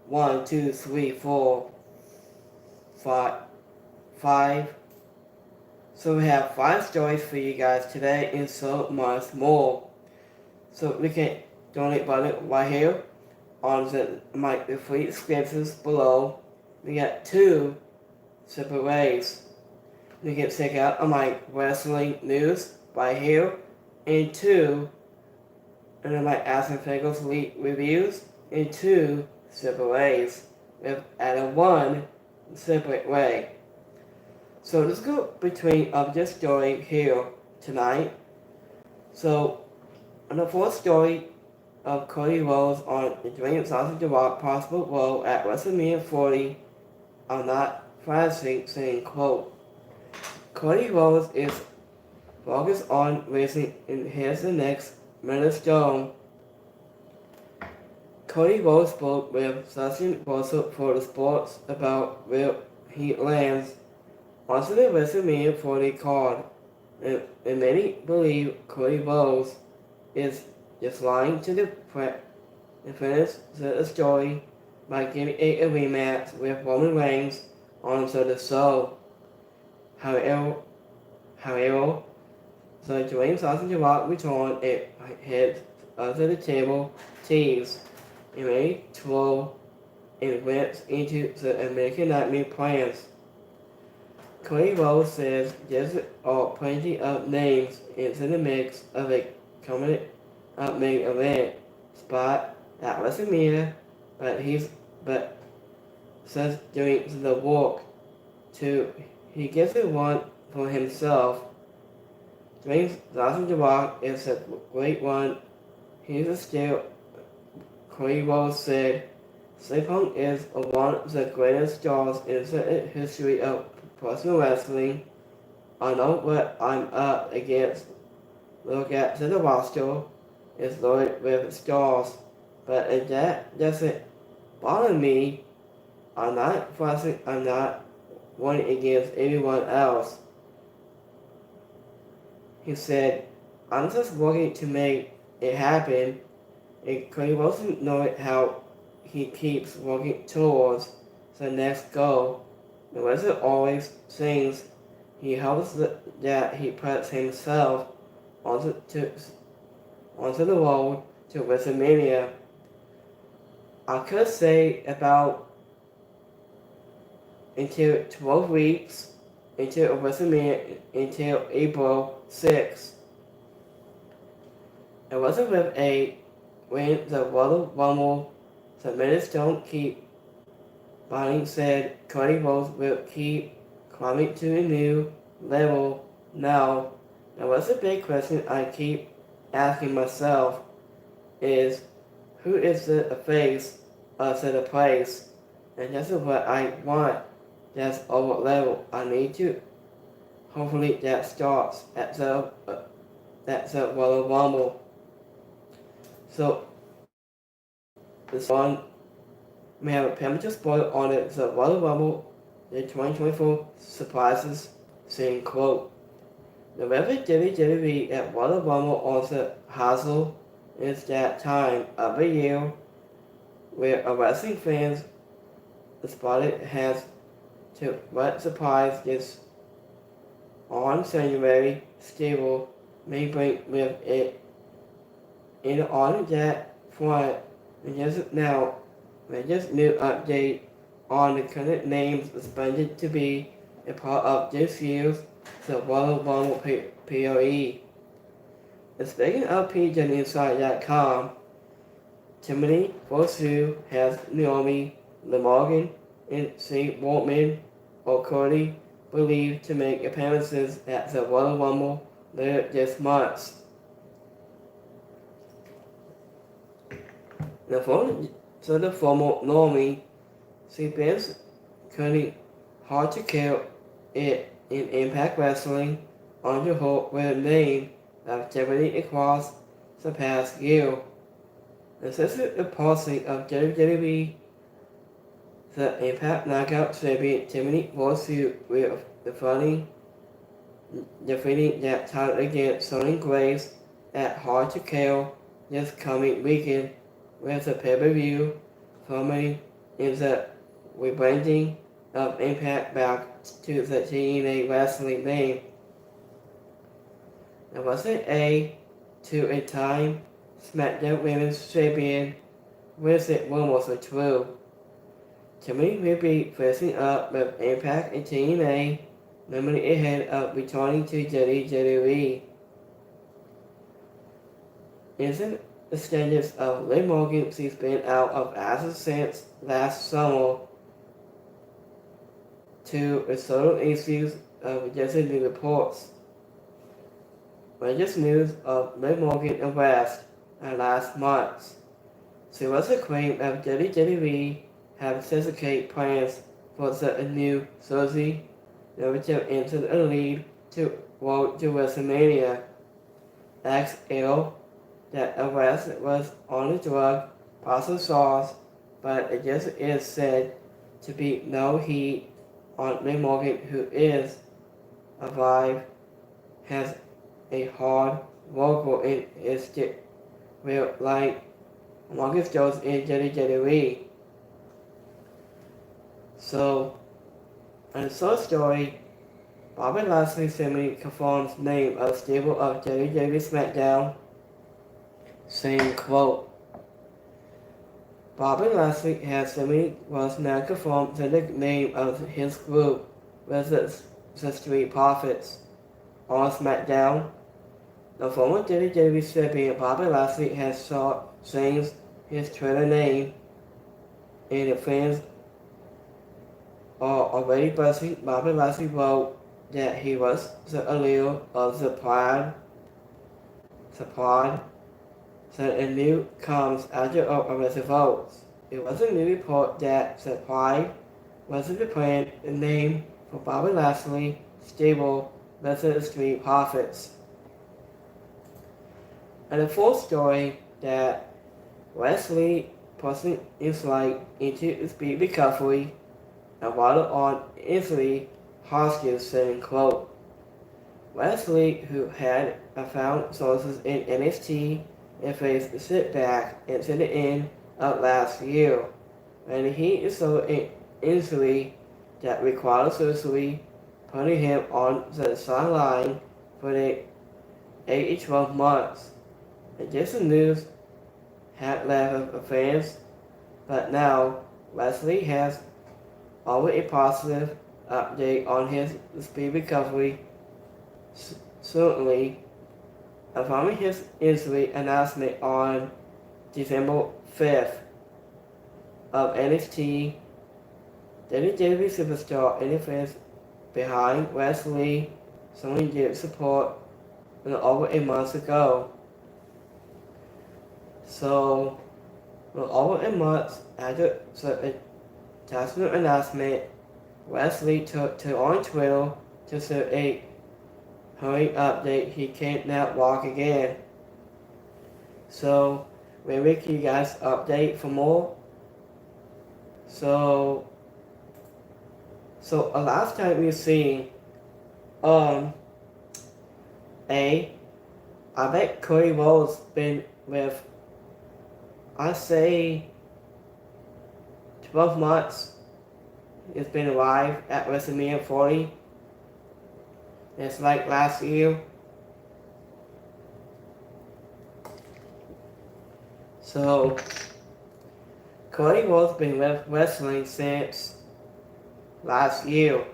1, 2, 3, 4, 5. So we have 5 stories for you guys today and so much more. So we can donate button right here on the free descriptions below. We got 2 separate ways. You can check out my wrestling news right here and 2 and my action figures reviews in 2 separate ways with added 1 separate way. So let's go between of this story here tonight. So on the fourth story of Cody Rhodes on the Dwayne Sausage The Rock possible role at WrestleMania 40, I'm not flashing saying quote, Cody Rhodes is focused on racing and here's the next milestone. Cody Rhodes spoke with Sasha Russell for the sports about where he lands onto the WrestleMania 40 card, and many believe Cody Rhodes is just lying to the press and finish the story by giving a rematch with Roman Reigns onto the show. However, so Dwayne Sausage The Rock returned a head under the table tease and made throw and went into the American Nightmare plans. Cody Rhodes says there are plenty of names into the mix of a coming up main event spot at WrestleMania, but says during the walk to he gets the one for himself. Dwayne The Rock is a great one. He's a still. Cody Rhodes said, Punk is one of the greatest stars in the history of professional wrestling. I know what I'm up against. Look at the roster. It's loaded with stars. But if that doesn't bother me, I'm not winning against anyone else. He said, I'm just working to make it happen. And Cody Wilson knows how he keeps working towards the next goal. The wrestler always sings. He hopes that he puts himself onto the road to WrestleMania. I could say about until 12 weeks until WrestleMania until April 6th. It wasn't with a win the Royal Rumble. The minutes don't keep. Bonnie said Cody Rhodes will keep climbing to a new level now. And what's the big question I keep asking myself is who is the face of the place? And that's what I want. That's over level. I need to. Hopefully that starts at the Royal Rumble. So this one we have a premature spoiler on it. The Royal Rumble, the 2024 surprises, saying quote, the regular WWE at Royal Rumble on the hassle is that time of the year where a wrestling fans spotted has to what surprise this on January stable may bring with it. In on that front, and just now, with this new update on the current names expected to be a part of this year's the Royal Rumble POE. And speaking of PGeninside.com, Timothy Fosu has Naomi LeMorgan and St. Waltman or Cody believed to make appearances at the Royal Rumble later this month. The former Naomi, she been currently hard to kill it in Impact Wrestling under her with a name of activity across the past year. And since the passing of WWE, the Impact Knockout champion Timothy Fosu will defeating that title against Sonny Grace at Hard to Kill this coming weekend with the pay-per-view is a rebranding of Impact back to the TNA Wrestling name. There wasn't to a time SmackDown Women's Champion with it rumors are true. Timmy will be facing up with Impact and TNA, limited ahead of returning to WWE. Isn't the standards of Liv Morgan she's been out of action since last summer to the subtle issues of rejecting the reports. Latest news of Liv Morgan arrest last month. She was acclaimed of WWE have specific plans for the new Susie narrative into the lead to Road to WrestleMania. XL that arrest was on the drug, possible sauce, but it just is said to be no heat on Liv Morgan, who is alive, has a hard vocal in his real like longest shows in WWE. So, in the short story, Bobby Lashley simply confirms name of stable of WWE SmackDown, saying, quote, Bobby Lashley has simply was now confirmed the name of his group with the Street Profits on SmackDown. The former WWE champion Bobby Lashley has changed his Twitter name, and the fans are already buzzing. Bobby Lashley wrote that he was the allure of the Pride, so a new comes after arrested votes. It was a new report that the Pride wasn't the planned name for Bobby Lashley stable versus Street Profits. And the full story that Wesley pushing his light into speed recovery and water on instantly Hoskins saying, quote, Wesley, who had found sources in NXT and faced the setback into the end of last year, and he is so injury that required surgery, putting him on the sideline for the 8 to 12 months. And this news had left fans, but now Wesley has already a positive update on his speed recovery. Certainly, following his injury announcement on December 5th of NXT, WWE superstar and the fans behind Wesley suddenly did support over a month ago. So, over a month after the attachment announcement, Wesley took to on Twitter to say a hurry update he can't now walk again. So, maybe can you guys update for more? So last time we seen, I bet Cody Rhodes been with, I say, 12 months. It's been alive at WrestleMania 40. It's like last year. So, Cody Rhodes been with wrestling since last year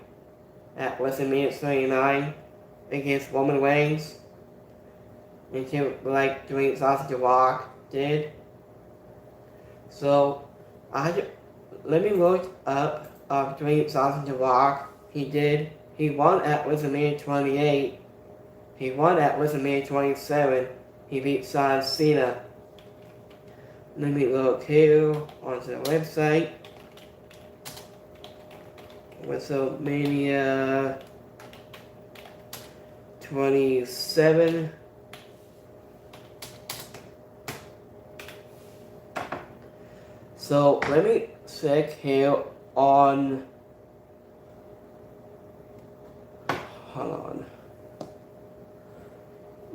at WrestleMania 39 against Roman Reigns. Until like Dwayne Sausage Rock did. So, let me look up Dwayne Sausage Rock. He won at WrestleMania 28. He won at WrestleMania 27. He beat John Cena. Let me look here on the website. WrestleMania 27. So let me check here on. Hold on.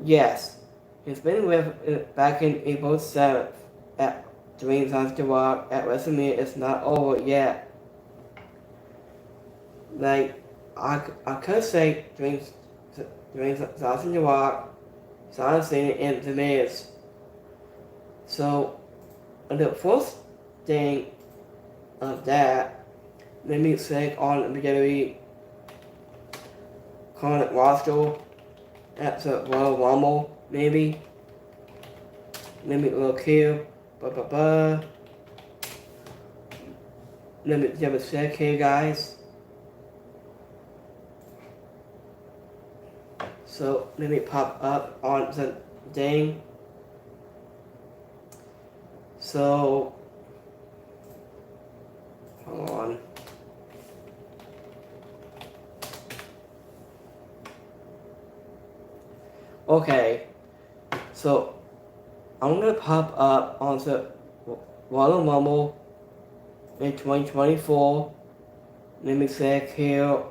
Yes, he's been with back in April 7th at Dwayne Johnson Rock at WrestleMania is not over yet. Like, I could say Dwayne Johnson Rock, John Cena, and The Miz. So, the first thing of that, let me say on the WWE current roster at the Royal Rumble, maybe. Let me look here. Let me double check here, guys. So let me pop up on the thing. So hold on. Okay. So I'm gonna pop up on the Royal Rumble in 2024. Let me check here.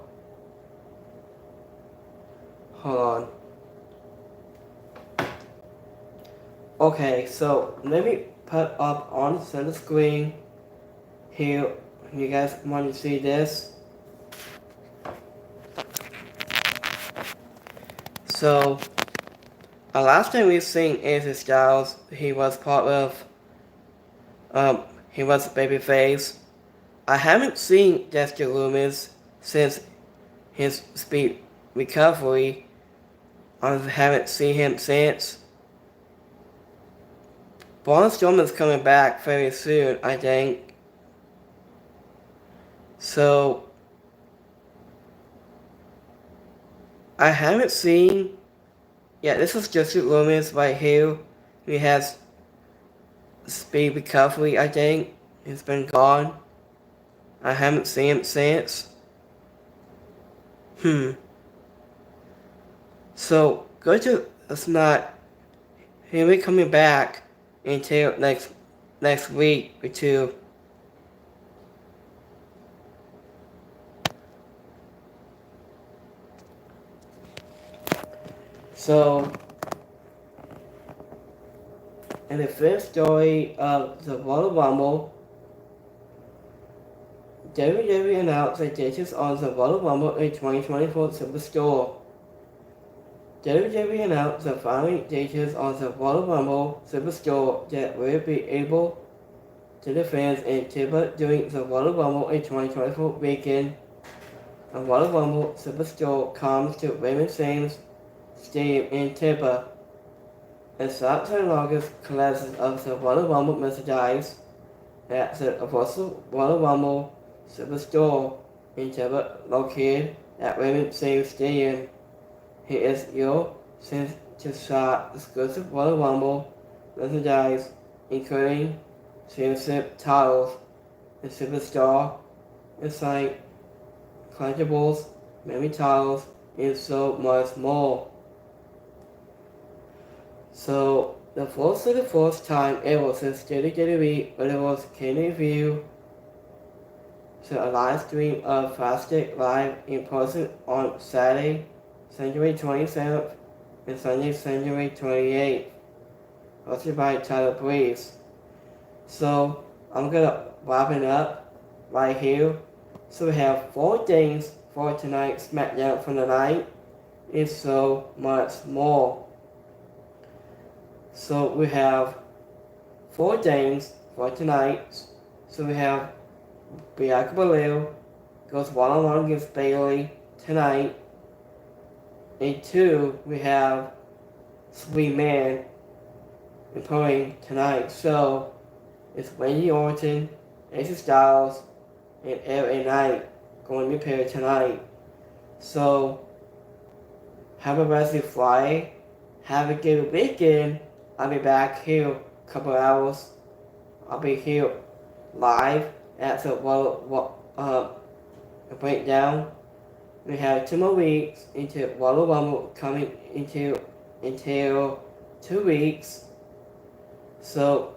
Hold on. Okay, so let me put up on the center screen here. You guys want to see this? So, last time we've seen AJ Styles, he was part of, he was babyface. I haven't seen Dexter Lumis since his speed recovery. I haven't seen him since. Braun Strowman's coming back very soon, I think. So, I haven't seen. Yeah, this is Dexter Lumis right here. He has speed recovery, I think. He's been gone. I haven't seen him since. So, go to, it's not, he'll be coming back until next week or two. So, in the fifth story of the Royal Rumble, WWE announced the dates on the Royal Rumble in 2024 Superstore. WWE announced the following dates on the Royal Rumble Superstore that will be able to the fans in Tampa during the Royal Rumble in 2024 weekend. The Royal Rumble Superstore comes to Raymond James Stadium in Tampa. And stops and largest collections of the Royal Rumble merchandise at the Apostle Royal Rumble Superstore in Tampa, located at Raymond James Stadium. He is your chance to shop exclusive Royal Rumble merchandise, including championship titles, and Superstar, Insight, collectibles, memory titles, and so much more. So, the first time ever since WWE Universe can review to a live stream of Plastic Live in person on Saturday, January 27th and Sunday, January 28th, hosted by Tyler Breeze. So, I'm gonna wrap it up right here. So we have 4 things for tonight's SmackDown for the night, and so much more. So we have 4 things for tonight. So we have Bianca Belair goes one-on-one against Bayley tonight. And 2, we have Sweet Man appearing tonight. So it's Randy Orton, AJ Styles, and LA Knight going to appear tonight. So have a Wrestling Friday. Have a good weekend. I'll be back here a couple hours. I'll be here live at the breakdown. We have 2 more weeks into Royal Rumble coming until 2 weeks. So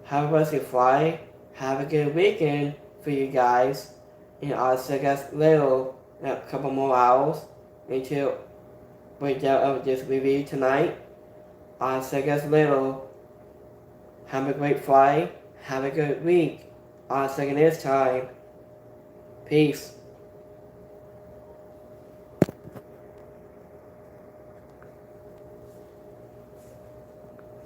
have a Wrestling Friday. Have a good weekend for you guys. And I'll see you guys later in a couple more hours until breakdown of this review tonight. I'll see you guys later. Have a great Friday. Have a good week. I'll see you next time. Peace.